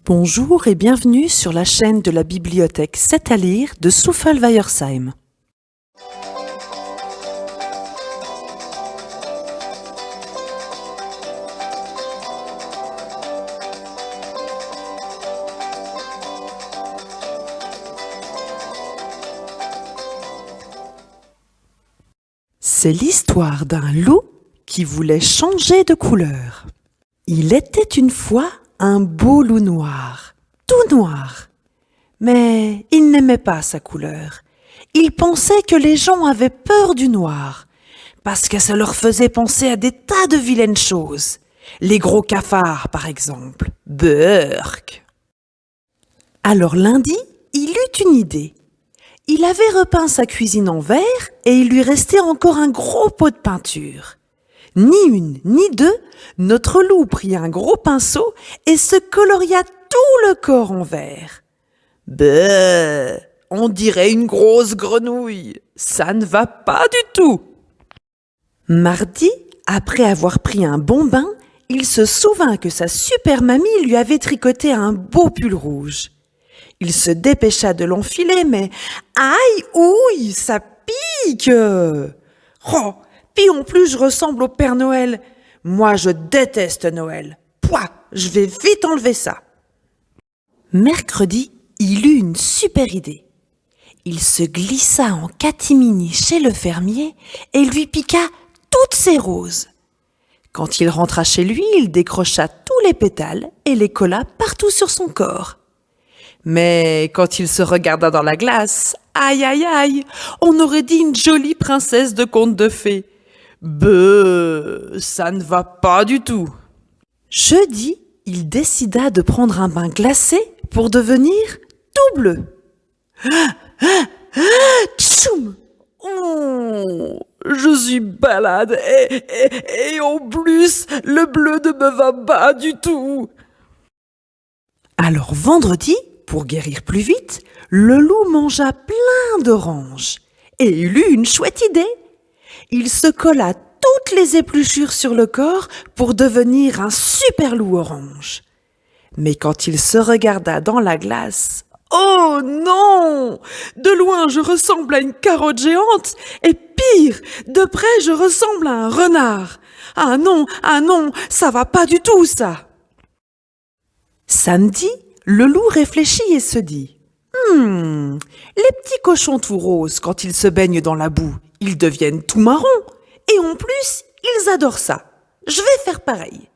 Bonjour et bienvenue sur la chaîne de la bibliothèque 7 à lire de Soufal-Weyerheim. C'est l'histoire d'un loup qui voulait changer de couleur. Il était une fois un beau loup noir, tout noir. Mais il n'aimait pas sa couleur. Il pensait que les gens avaient peur du noir, parce que ça leur faisait penser à des tas de vilaines choses. Les gros cafards, par exemple. Burk. Alors lundi, il eut une idée. Il avait repeint sa cuisine en vert et il lui restait encore un gros pot de peinture. Ni une, ni deux, notre loup prit un gros pinceau et se coloria tout le corps en vert. Beuh, on dirait une grosse grenouille. Ça ne va pas du tout. Mardi, après avoir pris un bon bain, il se souvint que sa super mamie lui avait tricoté un beau pull rouge. Il se dépêcha de l'enfiler, mais aïe, ouille, ça pique. Oh, puis en plus je ressemble au Père Noël. Moi, je déteste Noël. Pouah, je vais vite enlever ça. Mercredi, il eut une super idée. Il se glissa en catimini chez le fermier et lui piqua toutes ses roses. Quand il rentra chez lui, il décrocha tous les pétales et les colla partout sur son corps. Mais quand il se regarda dans la glace, aïe aïe aïe, on aurait dit une jolie princesse de conte de fées. Beuh, ça ne va pas du tout. Jeudi, il décida de prendre un bain glacé pour devenir tout bleu. Tchoum! Oh, je suis malade et en plus, le bleu ne me va pas du tout. Alors vendredi, pour guérir plus vite, le loup mangea plein d'oranges et il eut une chouette idée. Il se colla toutes les épluchures sur le corps pour devenir un super loup orange. Mais quand il se regarda dans la glace, oh non! De loin, je ressemble à une carotte géante et pire, de près, je ressemble à un renard. Ah non, ça va pas du tout ça. Samedi, le loup réfléchit et se dit « les petits cochons tout roses, quand ils se baignent dans la boue, ils deviennent tout marrons. Et en plus, ils adorent ça. Je vais faire pareil. »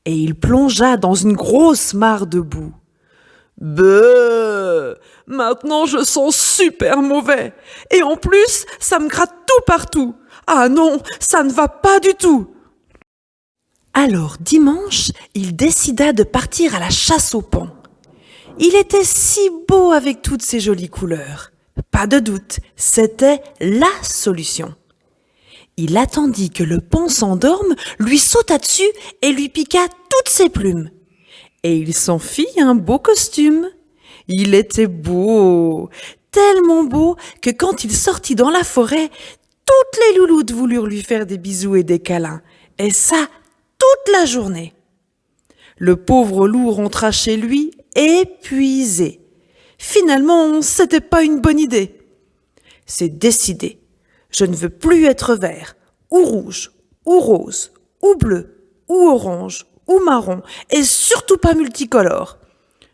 Et il plongea dans une grosse mare de boue. Beuh! Maintenant je sens super mauvais. Et en plus, ça me gratte tout partout. Ah non, ça ne va pas du tout. Alors dimanche, il décida de partir à la chasse au paon. Il était si beau avec toutes ces jolies couleurs. Pas de doute, c'était la solution. Il attendit que le paon s'endorme, lui sauta dessus et lui piqua toutes ses plumes. Et il s'en fit un beau costume. Il était beau, tellement beau que quand il sortit dans la forêt, toutes les louloutes voulurent lui faire des bisous et des câlins. Et ça, toute la journée. Le pauvre loup rentra chez lui épuisé. Finalement, c'était pas une bonne idée. C'est décidé. Je ne veux plus être vert, ou rouge, ou rose, ou bleu, ou orange, ou marron, et surtout pas multicolore.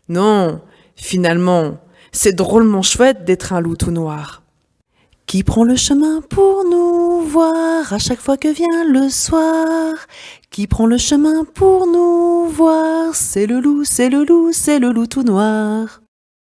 Non, finalement, c'est drôlement chouette d'être un loup tout noir. Qui prend le chemin pour nous voir à chaque fois que vient le soir? Qui prend le chemin pour nous voir? C'est le loup, c'est le loup, c'est le loup tout noir.